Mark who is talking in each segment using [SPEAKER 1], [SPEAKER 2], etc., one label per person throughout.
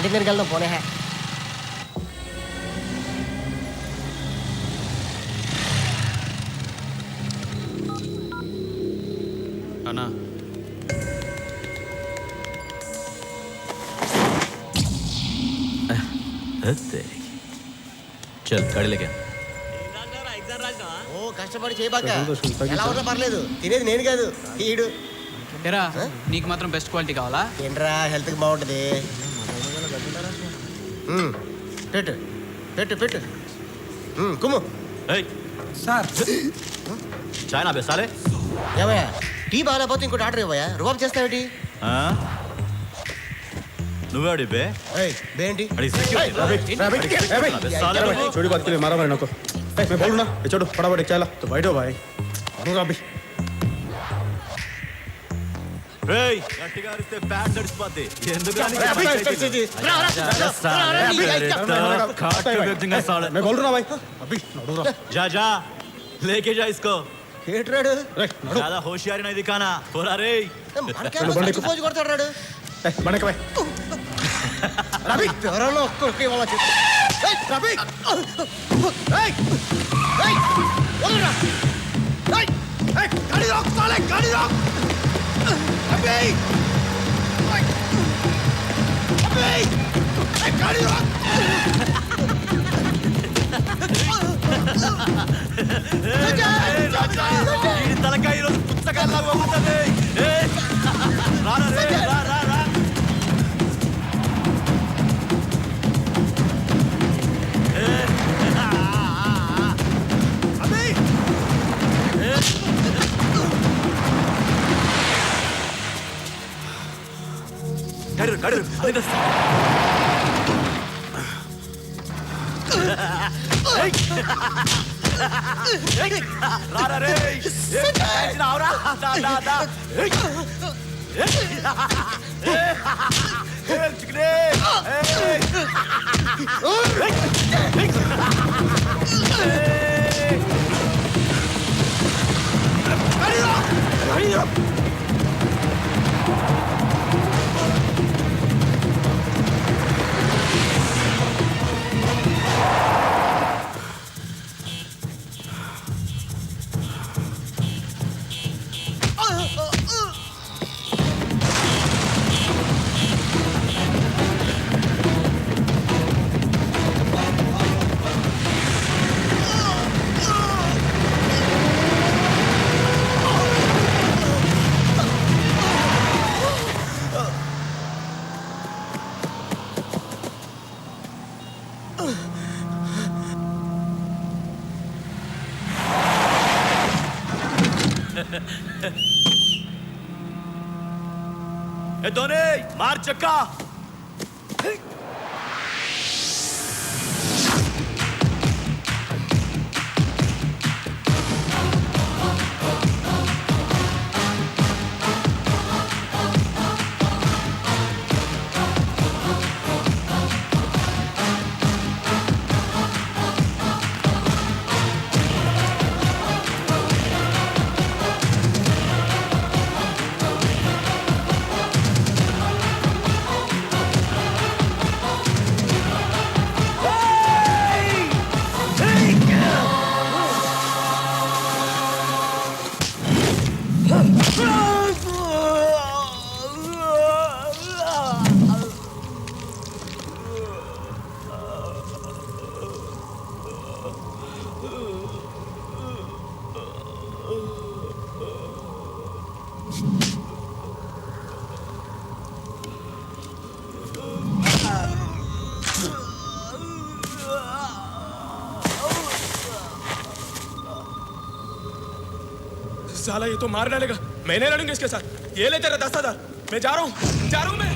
[SPEAKER 1] Canteen దగ్గరికి వెళ్దాం పోనే.
[SPEAKER 2] అన్నా
[SPEAKER 3] చల్ గాడి లేకే.
[SPEAKER 1] ఓ కష్టపడి చేయబాక ఎలా ఉన్నా పర్లేదు, తినేది నేను కాదు ఈడు.
[SPEAKER 2] ఎరా నీకు మాత్రం బెస్ట్ క్వాలిటీ కావాలా?
[SPEAKER 1] ఏంట్రా హెల్త్కి బాగుంటుంది. పెట్టు పెట్టు పెట్టు కుమ్ము.
[SPEAKER 3] సార్ చాయ్ నా బెసాలే.
[SPEAKER 1] ఏమయ్యా టీ బాగాలేకపోతే ఇంకోటి ఆర్డర్ ఇవ్వయా, రుబాబు చేస్తావేటి?
[SPEAKER 3] నువ్వే అడి బే
[SPEAKER 1] ఏంటి
[SPEAKER 4] छोटी बात के लिए मारा मैंने को मैं बोलूँ ना छोड़ो फटाफट चला तो बैठो भाई अभी
[SPEAKER 3] గట్టిగా అరిస్తే ప్యాంట్ తడిసిపోద్ది.
[SPEAKER 4] मैं बोल रहा भाई अभी
[SPEAKER 3] जा जा लेके जा इसको.
[SPEAKER 1] ఏట్రాడు
[SPEAKER 3] ज्यादा होशियारी नहीं दिखाना थोड़ा रे.
[SPEAKER 1] పోజు కొడతాడు రాడు.
[SPEAKER 4] बने भाई
[SPEAKER 1] రవి ఎవరన్నా ఒక్కరికి వాళ్ళ చెప్పు. రవి గాడి రాక్ సాలే గాడి రాక్. అబే అబే గాడి రాక్.
[SPEAKER 3] ఈ తలకాయ ఈరోజు పుస్తకాల్లో పోతుంది. రా రే రా రా రా. కడు కడు రారా రే రావరా దా దా చిక్నే ए दोने मार चक्का.
[SPEAKER 5] साला ये तो मार डालेगा. मैंने लड़ूंगा इसके साथ. ये ले तेरा 10,000. मैं जा रहा हूँ मैं.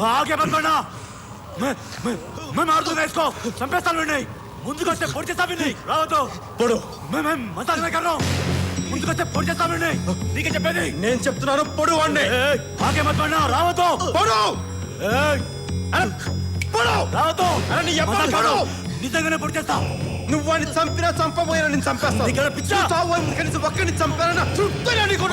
[SPEAKER 3] आगे मत बढ़ना। मैं मार दूंगा इसको, चंपेस्तान में नहीं। ముందుకు వస్తే పొడి చేస్తా విని రావద్దు
[SPEAKER 4] పొడు
[SPEAKER 3] मैं मजाक नहीं कर रहा हूं। ముందుకు వస్తే పొడి చేస్తా విని నీకే చెప్పేది
[SPEAKER 4] నేను చెప్తున్నాను పొడు వాడిని
[SPEAKER 3] ఆగే మत बढ़ना రావద్దు
[SPEAKER 4] పొడు పొడు
[SPEAKER 3] రావద్దు
[SPEAKER 4] అరే నీ ఎవ్వరు పొడు
[SPEAKER 3] నిజంగానే పొడి చేస్తా
[SPEAKER 4] నువ్వు వాడిని చంపినా చంపబోయినా నేను చంపేస్తాను
[SPEAKER 3] నీకు పిచ్చా
[SPEAKER 4] కనీసం ఒక్కడిని చంపానా చుట్టూనే నీకు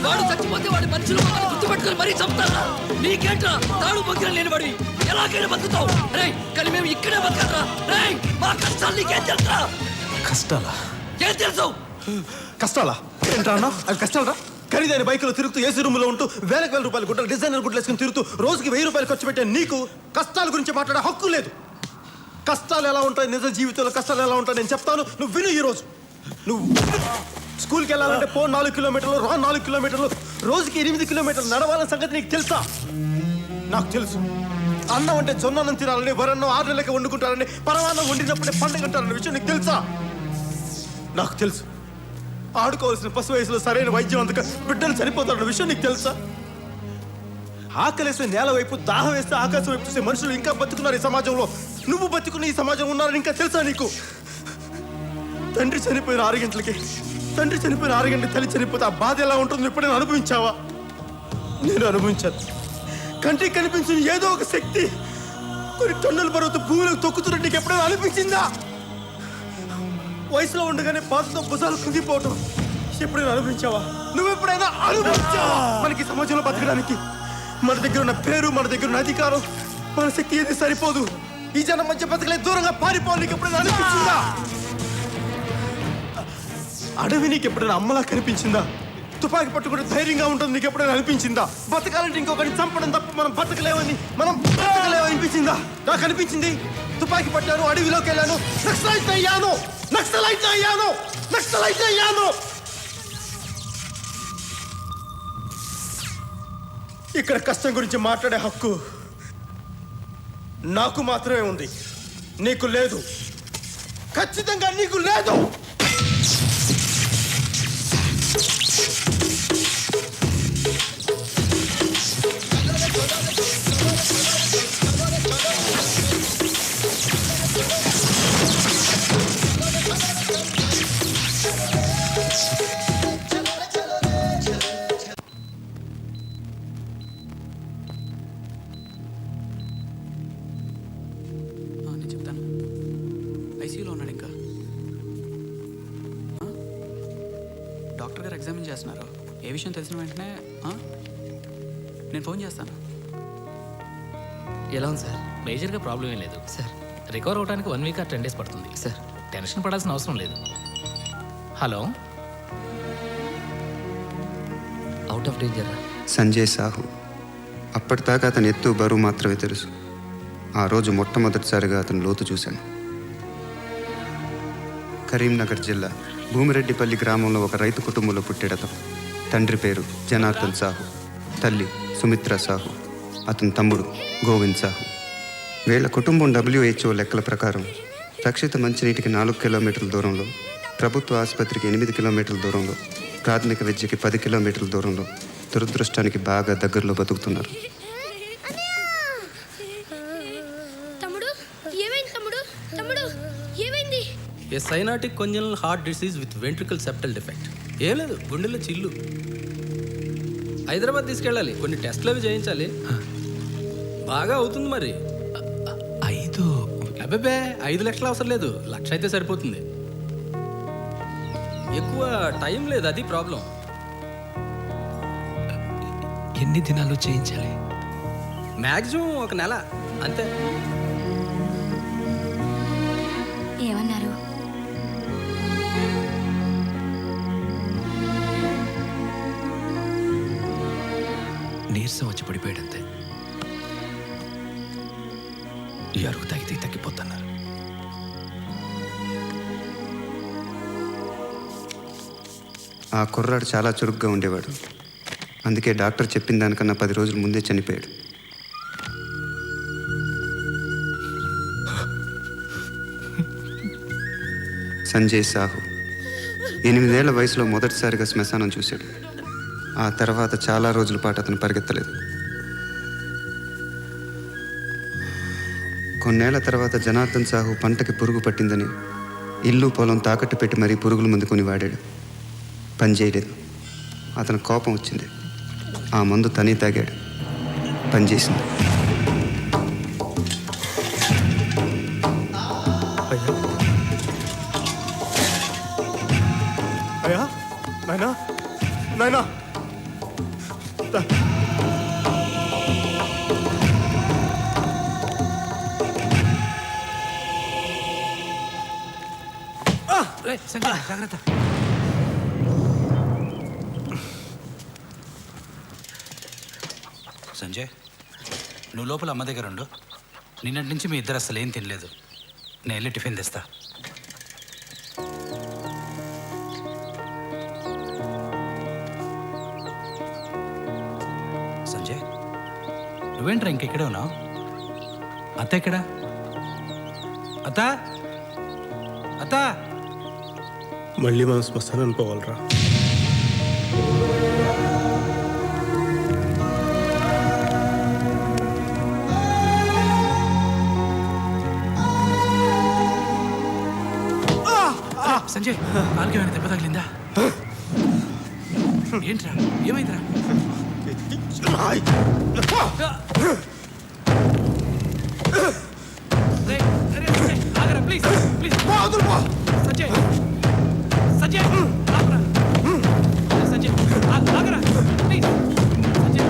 [SPEAKER 6] వాడు చచ్చిపోతే వాడి మనుషులు గుర్తుపెట్టుకుని మరీ చంపుతారా? నీకేంట్రా తాడు బొగ్గిన లేనివాడి ఎలాగైనా బతుకుతావు? రే కానీ మేము ఇక్కడే బతకరా? రే మా కష్టాలు నీకేం తెలుసా?
[SPEAKER 4] కష్టాలా
[SPEAKER 6] ఏం తెలుసు?
[SPEAKER 4] కష్టాలా ఏంటన్నా అది కష్టాలరా ఖరీదైన బైకులో తిరుగుతూ ఏసీ రూమ్లో ఉంటూ వేల రూపాయలు గుడ్డలు డిజైనర్ గుడ్డలు వేసుకుని తిరుగుతూ రోజుకి 1000 రూపాయలు ఖర్చు పెట్టే నీకు కష్టాల గురించి మాట్లాడే హక్కు లేదు. కష్టాలు ఎలా ఉంటాయి, నిజ జీవితంలో కష్టాలు ఎలా ఉంటాయి నేను చెప్తాను, నువ్వు విను. ఈరోజు నువ్వు స్కూల్కి వెళ్ళాలంటే 4 కిలోమీటర్లు 4 కిలోమీటర్లు రోజుకి 8 కిలోమీటర్లు నడవాలన్న సంగతి నీకు తెలుసా? నాకు తెలుసు. అన్నం అంటే జొన్నన్నం తినాలని, వరన్నం 6 నెలలకి వండుకుంటారని, పరమాన్నం వండినప్పుడే పండుగ అంటారన్న విషయం నీకు తెలుసా? నాకు తెలుసు. ఆడుకోవాల్సిన పశు వయసులో సరైన వైద్యం అందక బిడ్డలు చనిపోతారన్న విషయం నీకు తెలుసా? ఆకలేస్తే నేల వైపు, దాహం వేస్తే ఆకాశం వైపు చూసే మనుషులు ఇంకా బతుకున్నారు ఈ సమాజంలో. నువ్వు బతుకున్న ఈ సమాజం ఉన్నారని ఇంకా తెలుసా నీకు? తండ్రి చనిపోయిన 6 గంటలకి తల్లి చనిపోతే ఆ బాధ ఎలా ఉంటుందో ఎప్పుడైనా అనుభవించావా? నేను అనుభవించాను. కంటికి కనిపించిన ఏదో ఒక శక్తి కొన్ని టన్నుల బరువుతో భూమిలోకి తొక్కుతున్నట్టు నీకు ఎప్పుడైనా అనిపించిందా? వయసులో ఉండగానే బాధతో భుజాలు కుంగిపోవటం ఎప్పుడైనా అనుభవించావా? నువ్వెప్పుడైనా అనుభవించావా? మనకి సమాజంలో బతకడానికి మన దగ్గర ఉన్న పేరు, మన దగ్గర ఉన్న అధికారం, మన శక్తి ఏది సరిపోదు. ఈ జనం మధ్య బతకలే దూరంగా పారిపోవాలి నీకు ఎప్పుడైనా అనిపించిందా? అడవి నీకు ఎప్పుడైనా అమ్మలా కనిపించిందా? తుపాకీ పట్టుకుంటే ధైర్యంగా ఉంటుంది నీకు ఎప్పుడైనా అనిపించిందా? బతకాలంటే ఇంకొకరిని చంపడం తప్ప మనం బతకలేమని అనిపించిందా? నాకు అనిపించింది. తుపాకీ పట్టాను, అడవిలోకి వెళ్ళాను, నక్సలైట్ అయ్యాను. ఇక్కడ కష్టం గురించి మాట్లాడే హక్కు నాకు మాత్రమే ఉంది, నీకు లేదు. ఖచ్చితంగా నీకు లేదు.
[SPEAKER 2] నేను చెప్తాను. ఐసీయూలో ఉన్నాడు ఇంకా. డాక్టర్ గారు ఎగ్జామిన్ చేస్తున్నారు. ఏ విషయం తెలిసిన వెంటనే నేను ఫోన్ చేస్తాను.
[SPEAKER 7] ఎలా ఉంది సార్?
[SPEAKER 8] మేజర్గా ప్రాబ్లం ఏం లేదు
[SPEAKER 7] సార్.
[SPEAKER 8] రికవర్ అవడానికి 1 వీక్ 10 డేస్ పడుతుంది
[SPEAKER 7] సార్.
[SPEAKER 8] టెన్షన్ పడాల్సిన అవసరం లేదు. Hello,
[SPEAKER 7] out of danger.
[SPEAKER 9] Sanjay Sahu. అప్పటిదాకా అతని ఎత్తు బరువు మాత్రమే తెలుసు. ఆ రోజు మొట్టమొదటిసారిగా అతను లోతు చూశాను. కరీంనగర్ జిల్లా భూమిరెడ్డిపల్లి గ్రామంలో ఒక రైతు కుటుంబంలో పుట్టాడతను. తండ్రి పేరు జనార్దన్ సాహు, తల్లి సుమిత్ర సాహు, అతని తమ్ముడు గోవింద్ సాహు. వీళ్ళ కుటుంబం WHO లెక్కల ప్రకారం రక్షిత మంచినీటికి 4 కిలోమీటర్ల దూరంలో, ప్రభుత్వ ఆసుపత్రికి 8 కిలోమీటర్ల దూరంలో, ప్రాథమిక విద్యకి 10 కిలోమీటర్ల దూరంలో, దురదృష్టానికి బాగా దగ్గరలో బతుకుతున్నారు.
[SPEAKER 7] A cyanotic congenital heart disease with ventricular septal defect. ఏం లేదు, గుండెల్లో చిల్లు. హైదరాబాద్ తీసుకెళ్ళాలి, కొన్ని టెస్ట్లు అవి చేయించాలి. బాగా అవుతుంది మరి.
[SPEAKER 2] 5
[SPEAKER 7] అబ్బాబే 5 లక్షలు అవసరం లేదు, 1,00,000 అయితే సరిపోతుంది. ఎక్కువ టైం లేదు, అది ప్రాబ్లం.
[SPEAKER 2] ఎన్ని దినాలు చేయించాలి?
[SPEAKER 7] మ్యాక్సిమం 1 నెల అంతే.
[SPEAKER 10] నీరసం వచ్చి పడిపోయాడంతే. ఈ అరుగు తాగితే తగ్గిపోతున్నారు.
[SPEAKER 9] ఆ కుర్రాడు చాలా చురుగ్గా ఉండేవాడు. అందుకే డాక్టర్ చెప్పిన దానికన్నా 10 రోజుల ముందే చనిపోయాడు. సంజయ్ సాహు 8 ఏళ్ల వయసులో మొదటిసారిగా శ్మశానం చూశాడు. ఆ తర్వాత చాలా రోజుల పాటు అతను పరిగెత్తలేదు. కొన్నేళ్ల తర్వాత జనార్దన్ సాహు పంటకి పురుగు పట్టిందని ఇల్లు పొలం తాకట్టు పెట్టి మరీ పురుగుల మందు కొని వాడాడు. పని చేయలేదు. అతను కోపం వచ్చింది. ఆ మందు తనే తాగాడు. పనిచేసింది.
[SPEAKER 4] అయ్యా నాయనా నాయనా
[SPEAKER 10] జాగ్రత్త. సంజయ్, నువ్వు లోపల అమ్మ దగ్గర ఉండు. నిన్నటి నుంచి మీ ఇద్దరు అసలు ఏం తినలేదు. నేను వెళ్ళి టిఫిన్ తెస్తా. సంజయ్, నువ్వేంట్రా ఇంకెక్కడే ఉన్నావు? అత్త ఎక్కడా? అత్త అత్త.
[SPEAKER 4] మళ్ళీ మనం శ్మశానం పోవాలరా.
[SPEAKER 10] సంజయ్, కాలుకి ఏమైనా దెబ్బ తగిలిందా? ఏంట్రా, ఏమైందిరా? ప్లీజ్ ప్లీజ్ సంజయ్, సంజయ్ ఆగరా. సంజయ్ ఆగరా ప్లీజ్. సంజయ్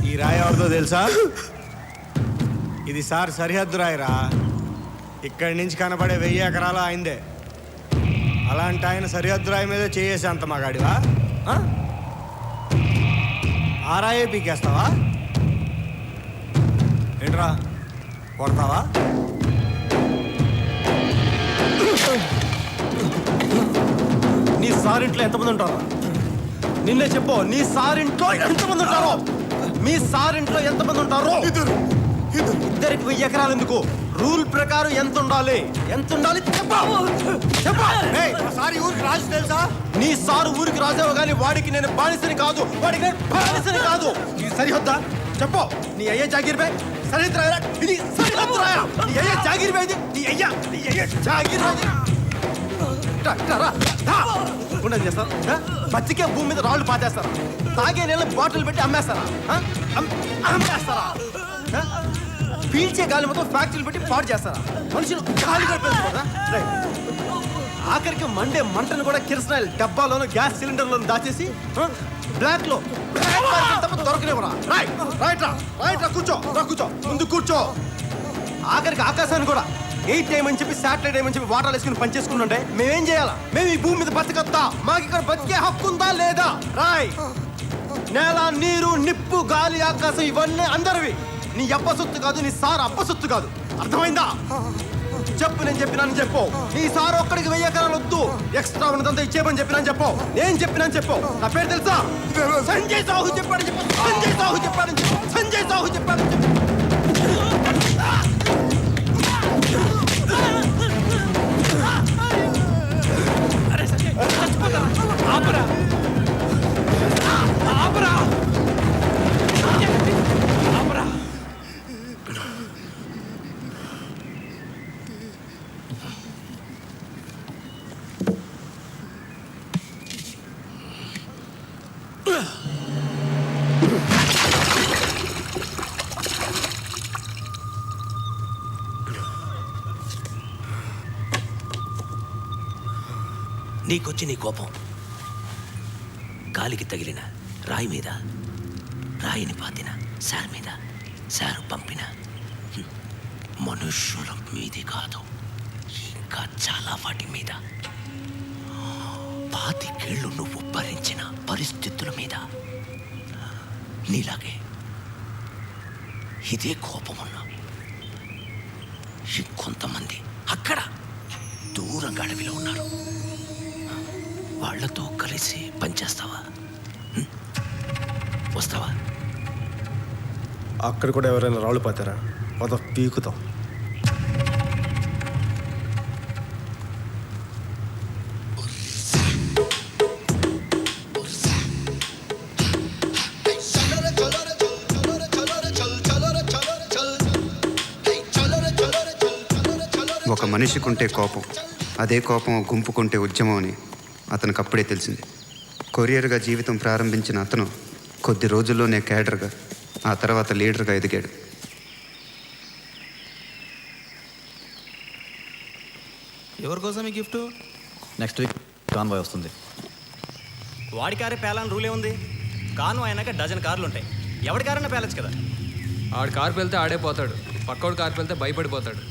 [SPEAKER 3] ఈ రాయి ఎవరిదో తెలుసా? ఇది సార్ సరిహద్దు రాయిరా. ఇక్కడి నుంచి కనబడే 1000 ఎకరాలు ఆయనదే. అలాంటి ఆయన సరిహద్దు రాయి మీద చేసే అంత మగాడివా? ఆ రాయే పీకేస్తావా? ఏంట్రా కొడతావా?
[SPEAKER 4] నీ సారింట్లో ఎంతమంది ఉంటారో నిన్నే చెప్పు. నీ సారింట్లో ఎంతమంది ఉంటారో? మీ సారింట్లో ఎంతమంది ఉంటారో? ఇద్దరికి 1000 ఎకరాలు ఎందుకు? రూల్ ప్రకారం ఎంత ఉండాలి? ఎంత ఉండాలి
[SPEAKER 3] సార్ ఊరికి రాజు తెలుసా?
[SPEAKER 4] నీ సారు ఊరికి రాజావు కానీ వాడికి నేను బానిసని కాదు. వాడికి నేను బానిసని కాదు. ఇది సరిహద్దా? చెప్పు. నీ అయ్యే జాగీర్ బై సరిహద్దు రాయరా? ఇది సరిహద్దు రాయా? నీ అయ్యే జాగీర్ బై. నీ అయ్యే జాగీర్ బై. ఉండదు చేస్తారా? బతికే భూమి మీద రాళ్ళు పాతేస్తారా? తాగే నీళ్ళ బాటిల్ పెట్టి అమ్మేస్తారా? అమ్మేస్తారా? పీల్చే గాలి మొత్తం ఫ్యాక్టరీలు పెట్టి పాడు చేస్తారా? మనుషులు గాలిగా పెంచుకోరా? ఆఖరికి మండే మంటను కూడా కిరసనాయిల్ డబ్బాలోను గ్యాస్ సిలిండర్లను దాచేసి బ్లాక్ లో దొరకనివ్వరా? రైట్ రా కూర్చో. ముందు కూర్చో. ఆఖరికి ఆకాశాన్ని కూడా 8 ఏమని చెప్పి శాటిలైట్ ఏమని చెప్పి వాటర్ వేసుకుని పనిచేసుకుంటుంటే మేమేం చేయాలా? మేము ఈ భూమి మీద బతకత్తా? మాకు ఇక్కడ బతికే హక్కు ఉందా లేదా? నేల, నీరు, నిప్పు, గాలి, ఆకాశం ఇవన్నీ అందరివి. నీ అబ్బ సొత్తు కాదు. నీ సార్ అబ్బ సొత్తు కాదు. అర్థమైందా? చెప్పు. నేను చెప్పినాను చెప్పు. నీ సార్ ఒక్కడికి 1000 ఎకరాలు వద్దు. ఎక్స్ట్రా ఉన్నదంతా ఇచ్చేపని చెప్పినాను చెప్పు. నేను చెప్పినాను చెప్పు. నా పేరు తెలుసా? సంజయ్ సాహు చెప్పాడు చెప్పు. సంజయ్ సాహు చెప్పాడు చెప్పు. సంజయ్ సాహు చెప్పాడు చెప్పు.
[SPEAKER 10] అరే సంజయ్, ఆపరా ఆపరా ఆపరా.
[SPEAKER 6] నీకొచ్చి నీ కోపం గాలికి తగిలిన రాయి మీద, రాయిని పాతిన సార్ మీద, సారు పంపిన మనుషుల మీది కాదు, ఇంకా చాలా వాటి మీద. 25 ఏళ్ళు నువ్వు భరించిన పరిస్థితుల మీద నీలాగే ఇదే కోపం ఉన్నా ఇంకొంతమంది అక్కడ దూరంగా అడవిలో ఉన్నారు. వాళ్లతో కలిసి పనిచేస్తావా? వస్తావా?
[SPEAKER 4] అక్కడ కూడా ఎవరైనా రాళ్ళు పాతారా? పద పీకుతాం.
[SPEAKER 9] ఒక మనిషికుంటే కోపం, అదే కోపం గుంపుకుంటే ఉద్యమం అని అతనికి అప్పుడే తెలిసింది. కొరియర్గా జీవితం ప్రారంభించిన అతను కొద్ది రోజుల్లోనే క్యాడర్గా, ఆ తర్వాత లీడర్గా ఎదిగాడు.
[SPEAKER 7] ఎవరి కోసం ఈ గిఫ్ట్?
[SPEAKER 11] నెక్స్ట్ వీక్ కాన్వాయ్ వస్తుంది.
[SPEAKER 1] వాడి కారే పేలాలని రూలే ఉంది. కాను అయినాక డజన్ కార్లు ఉంటాయి. ఎవరి కారన్నా పేలచ్చు కదా.
[SPEAKER 2] ఆడు కారు వెళ్తే ఆడే పోతాడు, పక్కోడు కారు వెళ్తే భయపడిపోతాడు.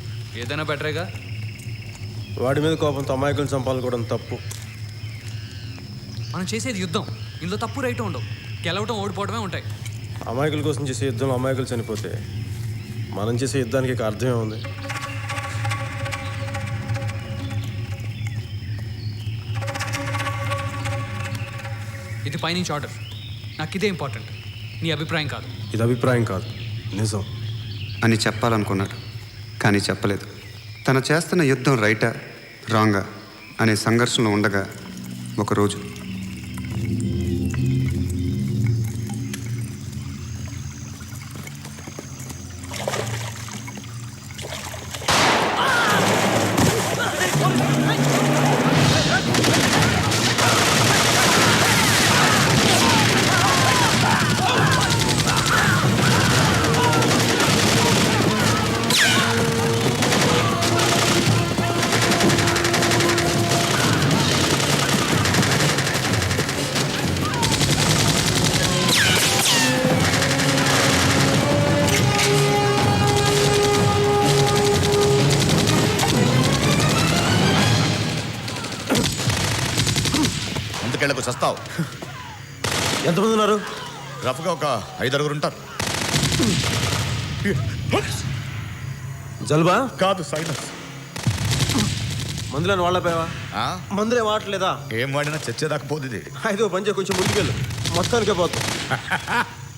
[SPEAKER 2] ఏదైనా బెటరేగా.
[SPEAKER 4] వాడి మీద కోపంతో అమాయకులను చంపాలనుకోవడం తప్పు.
[SPEAKER 2] మనం చేసేది యుద్ధం, ఇందులో తప్పు రైట్ ఉండవు. గెలవటం ఓడిపోవడమే ఉంటాయి.
[SPEAKER 4] అమాయకుల కోసం చేసే యుద్ధంలో అమాయకులు చనిపోతే మనం చేసే యుద్ధానికి ఇక అర్థమే ఉంది.
[SPEAKER 2] ఇది పైనుంచి ఆర్డర్. నాకు ఇదే ఇంపార్టెంట్, నీ అభిప్రాయం కాదు.
[SPEAKER 4] ఇది అభిప్రాయం కాదు, నిజం
[SPEAKER 9] అని చెప్పాలనుకున్నాడు, కానీ చెప్పలేదు. తను చేస్తున్న యుద్ధం రైటా రాంగా అనే సంఘర్షణలో ఉండగా ఒకరోజు
[SPEAKER 12] ముందుకెళ్ళకు చస్తావు.
[SPEAKER 4] ఎంతమంది ఉన్నారు?
[SPEAKER 12] రఫ్గా ఒక 5-6 ఉంటారు.
[SPEAKER 4] జల్బా
[SPEAKER 12] కాదు, సైనస్.
[SPEAKER 4] మందులని వాళ్ళపోయావా? మందులే వాడలేదా?
[SPEAKER 12] ఏం వాడినా చచ్చేదాకా పోతుంది.
[SPEAKER 4] అయితే ఓ పని చేయి, కొంచెం ముందుకెళ్ళు, మొత్తానికే పోతాం.